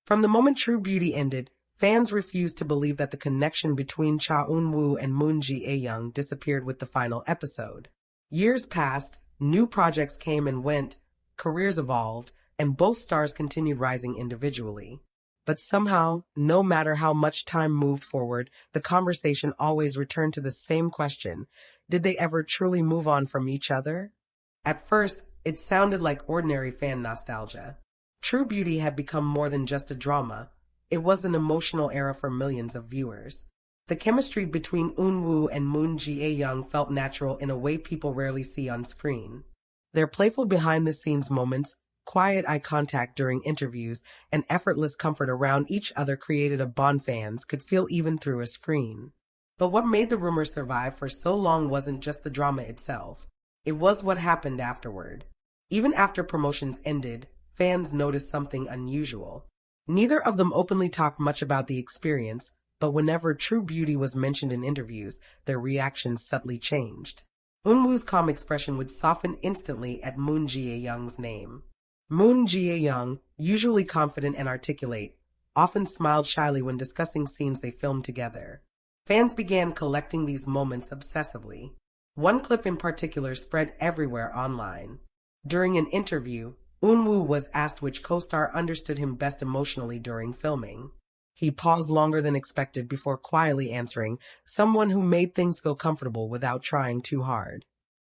From the moment True Beauty ended, fans refused to believe that the connection between Cha Eun-woo and Moon Jae-young disappeared with the final episode. Years passed, new projects came and went, careers evolved, and both stars continued rising individually. But somehow, no matter how much time moved forward, the conversation always returned to the same question: did they ever truly move on from each other? At first, it sounded like ordinary fan nostalgia. True Beauty had become more than just a drama. It was an emotional era for millions of viewers. The chemistry between Eun-woo and Moon Jae-young felt natural in a way people rarely see on screen. Their playful behind-the-scenes moments, quiet eye contact during interviews, and effortless comfort around each other created a bond fans could feel even through a screen. But what made the rumor survive for so long wasn't just the drama itself. It was what happened afterward. Even after promotions ended, fans noticed something unusual. Neither of them openly talked much about the experience, but whenever True Beauty was mentioned in interviews, their reactions subtly changed. Eun-woo's calm expression would soften instantly at Moon Jae-young's name. Moon Jae-young, usually confident and articulate, often smiled shyly when discussing scenes they filmed together. Fans began collecting these moments obsessively. One clip in particular spread everywhere online. During an interview, Eun-woo was asked which co-star understood him best emotionally during filming. He paused longer than expected before quietly answering, someone who made things feel comfortable without trying too hard.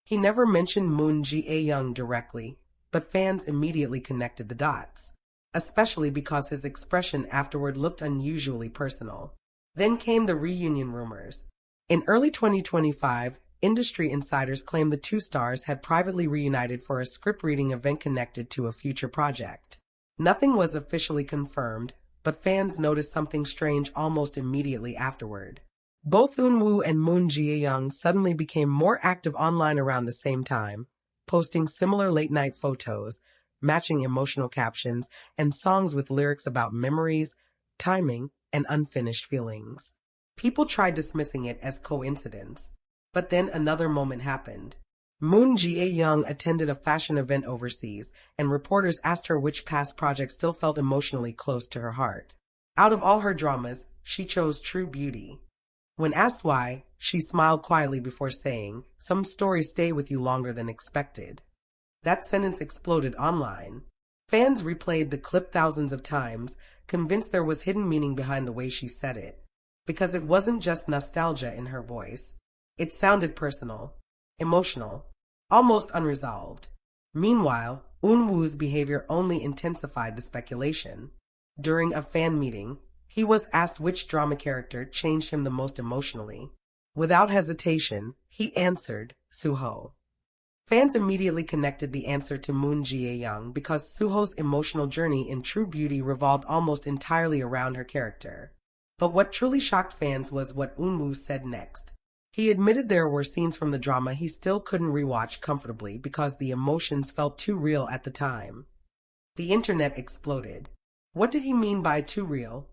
He never mentioned Moon Jae-young directly, but fans immediately connected the dots, especially because his expression afterward looked unusually personal. Then came the reunion rumors. In early 2025, industry insiders claimed the two stars had privately reunited for a script-reading event connected to a future project. Nothing was officially confirmed, but fans noticed something strange almost immediately afterward. Both Eun-woo and Moon Jae-young suddenly became more active online around the same time, posting similar late-night photos, matching emotional captions, and songs with lyrics about memories, timing, and unfinished feelings. People tried dismissing it as coincidence, but then another moment happened. Moon Jae-young attended a fashion event overseas, and reporters asked her which past project still felt emotionally close to her heart. Out of all her dramas, she chose True Beauty. When asked why, she smiled quietly before saying, "Some stories stay with you longer than expected." That sentence exploded online. Fans replayed the clip thousands of times, convinced there was hidden meaning behind the way she said it. Because it wasn't just nostalgia in her voice. It sounded personal, emotional, almost unresolved. Meanwhile, Eun-woo's behavior only intensified the speculation. During a fan meeting, he was asked which drama character changed him the most emotionally. Without hesitation, he answered, Suho. Fans immediately connected the answer to Moon Jae-young because Suho's emotional journey in True Beauty revolved almost entirely around her character. But what truly shocked fans was what Eun-woo said next. He admitted there were scenes from the drama he still couldn't rewatch comfortably because the emotions felt too real at the time. The internet exploded. What did he mean by too real?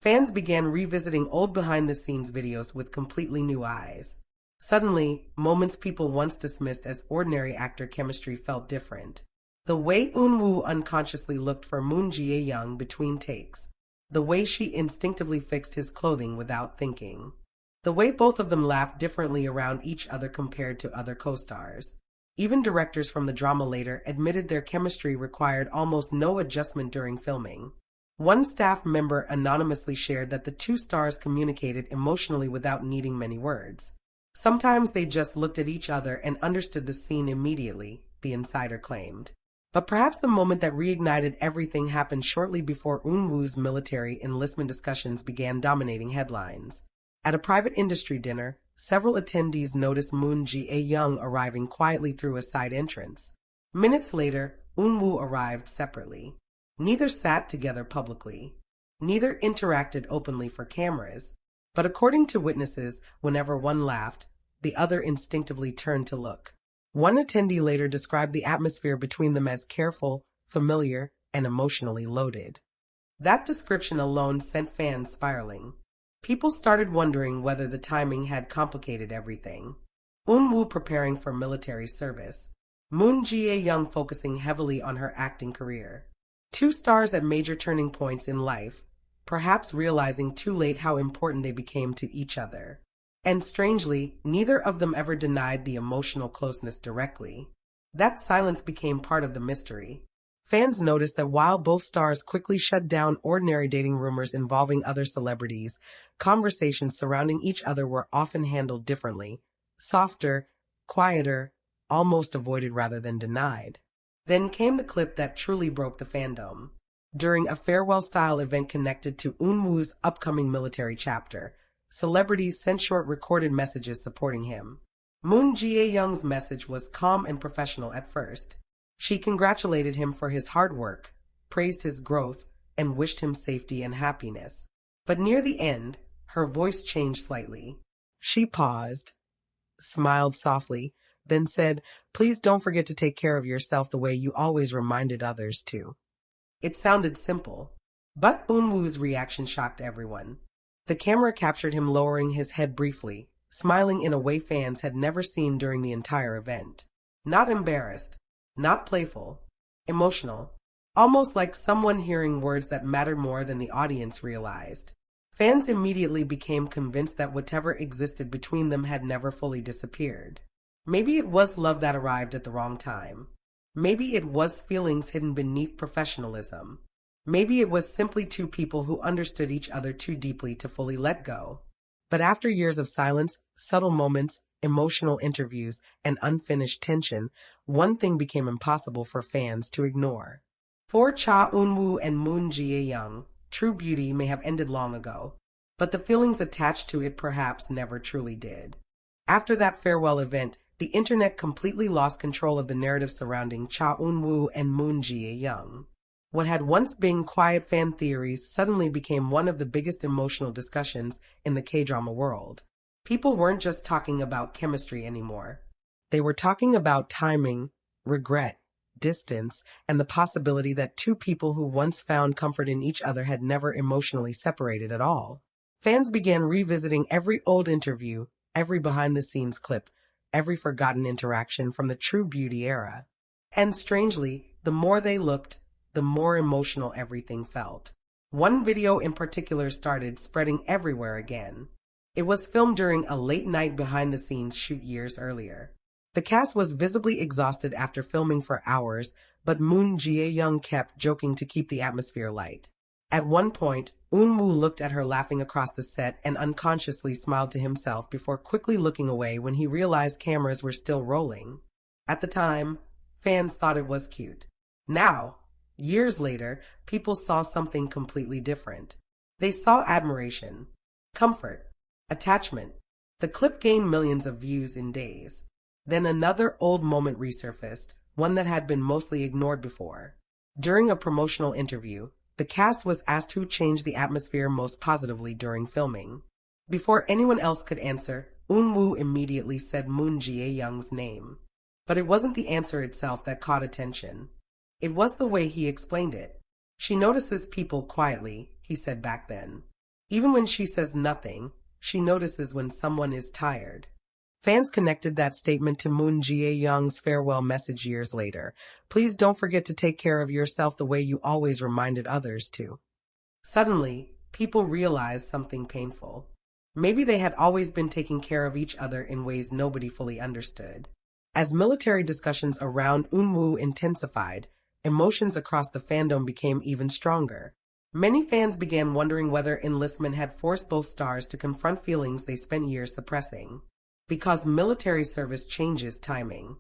Fans began revisiting old behind-the-scenes videos with completely new eyes. Suddenly, moments people once dismissed as ordinary actor chemistry felt different. The way Eun-woo unconsciously looked for Moon Jae-young between takes. The way she instinctively fixed his clothing without thinking. The way both of them laughed differently around each other compared to other co-stars. Even directors from the drama later admitted their chemistry required almost no adjustment during filming. One staff member anonymously shared that the two stars communicated emotionally without needing many words. Sometimes they just looked at each other and understood the scene immediately, the insider claimed. But perhaps the moment that reignited everything happened shortly before Eun-woo's military enlistment discussions began dominating headlines. At a private industry dinner, several attendees noticed Moon Jae-young arriving quietly through a side entrance. Minutes later, Eun-woo arrived separately. Neither sat together publicly. Neither interacted openly for cameras. But according to witnesses, whenever one laughed, the other instinctively turned to look. One attendee later described the atmosphere between them as careful, familiar, and emotionally loaded. That description alone sent fans spiraling. People started wondering whether the timing had complicated everything. Eun-woo preparing for military service. Moon Jae-young focusing heavily on her acting career. Two stars at major turning points in life, perhaps realizing too late how important they became to each other. And strangely, neither of them ever denied the emotional closeness directly. That silence became part of the mystery. Fans noticed that while both stars quickly shut down ordinary dating rumors involving other celebrities, conversations surrounding each other were often handled differently, softer, quieter, almost avoided rather than denied. Then came the clip that truly broke the fandom. During a farewell-style event connected to Eun-woo's upcoming military chapter, celebrities sent short recorded messages supporting him. Moon Jae-young's message was calm and professional at first. She congratulated him for his hard work, praised his growth, and wished him safety and happiness. But near the end, her voice changed slightly. She paused, smiled softly, then said, "Please don't forget to take care of yourself the way you always reminded others to." It sounded simple, but Eun-woo's reaction shocked everyone. The camera captured him lowering his head briefly, smiling in a way fans had never seen during the entire event. Not embarrassed, not playful, emotional, almost like someone hearing words that mattered more than the audience realized. Fans immediately became convinced that whatever existed between them had never fully disappeared. Maybe it was love that arrived at the wrong time. Maybe it was feelings hidden beneath professionalism. Maybe it was simply two people who understood each other too deeply to fully let go. But after years of silence, subtle moments, emotional interviews, and unfinished tension, one thing became impossible for fans to ignore. For Cha Eun-woo and Moon Jae-young, true beauty may have ended long ago, but the feelings attached to it perhaps never truly did. After that farewell event, the internet completely lost control of the narrative surrounding Cha Eun-woo and Moon Jae-young. What had once been quiet fan theories suddenly became one of the biggest emotional discussions in the K-drama world. People weren't just talking about chemistry anymore. They were talking about timing, regret, distance, and the possibility that two people who once found comfort in each other had never emotionally separated at all. Fans began revisiting every old interview, every behind-the-scenes clip, every forgotten interaction from the True Beauty era. And strangely, the more they looked, the more emotional everything felt. One video in particular started spreading everywhere again. It was filmed during a late-night behind-the-scenes shoot years earlier. The cast was visibly exhausted after filming for hours, but Moon Jae-young kept joking to keep the atmosphere light. At one point, Eun-woo looked at her laughing across the set and unconsciously smiled to himself before quickly looking away when he realized cameras were still rolling. At the time, fans thought it was cute. Now, years later, people saw something completely different. They saw admiration, comfort, attachment. The clip gained millions of views in days. Then another old moment resurfaced, one that had been mostly ignored before. During a promotional interview, the cast was asked who changed the atmosphere most positively during filming. Before anyone else could answer, Eun-woo immediately said Moon Jae-young's name. But it wasn't the answer itself that caught attention. It was the way he explained it. "She notices people quietly," he said back then. "Even when she says nothing, she notices when someone is tired." Fans connected that statement to Moon Jae-young's farewell message years later. "Please don't forget to take care of yourself the way you always reminded others to." Suddenly, people realized something painful. Maybe they had always been taking care of each other in ways nobody fully understood. As military discussions around Eun-woo intensified, emotions across the fandom became even stronger. Many fans began wondering whether enlistment had forced both stars to confront feelings they spent years suppressing. Because military service changes timing.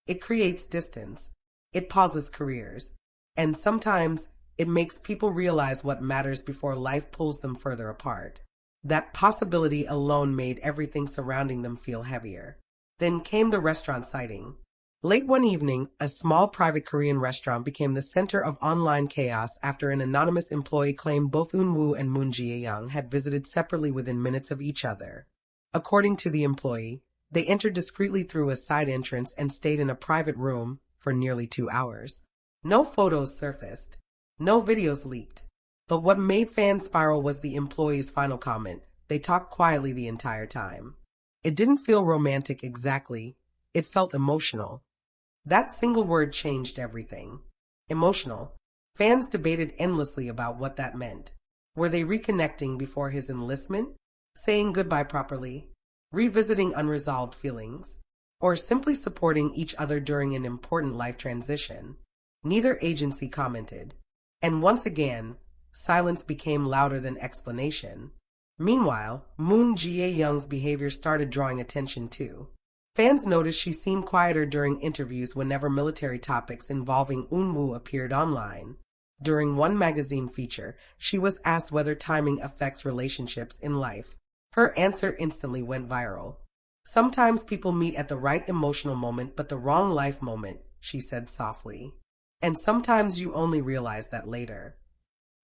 It creates distance. It pauses careers. And sometimes, it makes people realize what matters before life pulls them further apart. That possibility alone made everything surrounding them feel heavier. Then came the restaurant sighting. Late one evening, a small private Korean restaurant became the center of online chaos after an anonymous employee claimed both Eun-woo and Moon Jae-young had visited separately within minutes of each other. According to the employee, they entered discreetly through a side entrance and stayed in a private room for nearly 2 hours. No photos surfaced. No videos leaked. But what made fans spiral was the employee's final comment. They talked quietly the entire time. It didn't feel romantic exactly. It felt emotional. That single word changed everything. Emotional. Fans debated endlessly about what that meant. Were they reconnecting before his enlistment, saying goodbye properly, revisiting unresolved feelings, or simply supporting each other during an important life transition? Neither agency commented. And once again, silence became louder than explanation. Meanwhile, Moon Jae-young's behavior started drawing attention too. Fans noticed she seemed quieter during interviews whenever military topics involving Eun-woo appeared online. During one magazine feature, she was asked whether timing affects relationships in life. Her answer instantly went viral. "Sometimes people meet at the right emotional moment but the wrong life moment," she said softly. "And sometimes you only realize that later."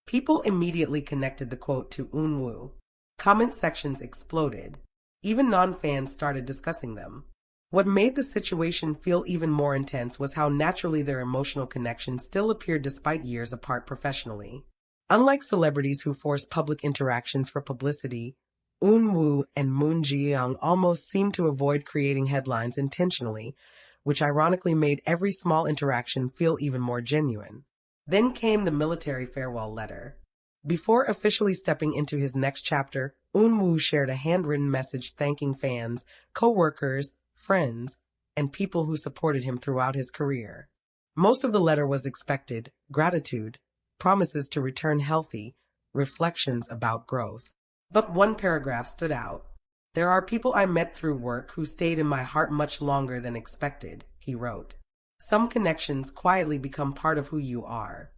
People immediately connected the quote to Eun-woo. Comment sections exploded. Even non-fans started discussing them. What made the situation feel even more intense was how naturally their emotional connection still appeared despite years apart professionally. Unlike celebrities who force public interactions for publicity, Eun-woo and Moon Jae-young almost seemed to avoid creating headlines intentionally, which ironically made every small interaction feel even more genuine. Then came the military farewell letter. Before officially stepping into his next chapter, Eun-woo shared a handwritten message thanking fans, co-workers, friends, and people who supported him throughout his career. Most of the letter was expected: gratitude, promises to return healthy, reflections about growth. But one paragraph stood out. "There are people I met through work who stayed in my heart much longer than expected," he wrote. "Some connections quietly become part of who you are."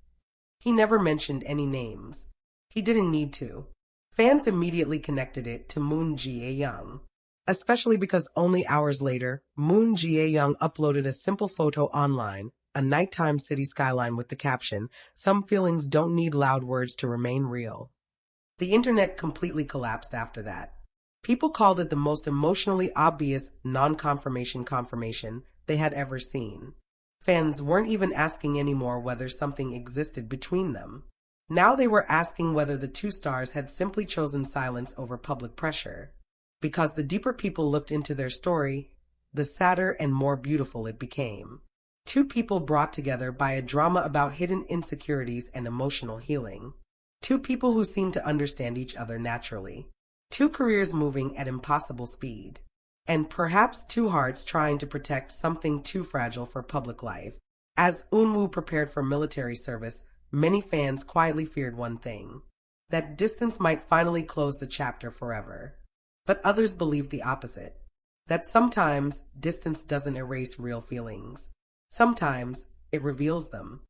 He never mentioned any names. He didn't need to. Fans immediately connected it to Moon Jae-young. Especially because only hours later, Moon Jae-young uploaded a simple photo online, a nighttime city skyline with the caption, "Some feelings don't need loud words to remain real." The internet completely collapsed after that. People called it the most emotionally obvious non-confirmation they had ever seen. Fans weren't even asking anymore whether something existed between them. Now they were asking whether the two stars had simply chosen silence over public pressure. Because the deeper people looked into their story, the sadder and more beautiful it became. Two people brought together by a drama about hidden insecurities and emotional healing. Two people who seemed to understand each other naturally. Two careers moving at impossible speed. And perhaps two hearts trying to protect something too fragile for public life. As Eun-woo prepared for military service, many fans quietly feared one thing: that distance might finally close the chapter forever. But others believed the opposite: that sometimes distance doesn't erase real feelings. Sometimes it reveals them.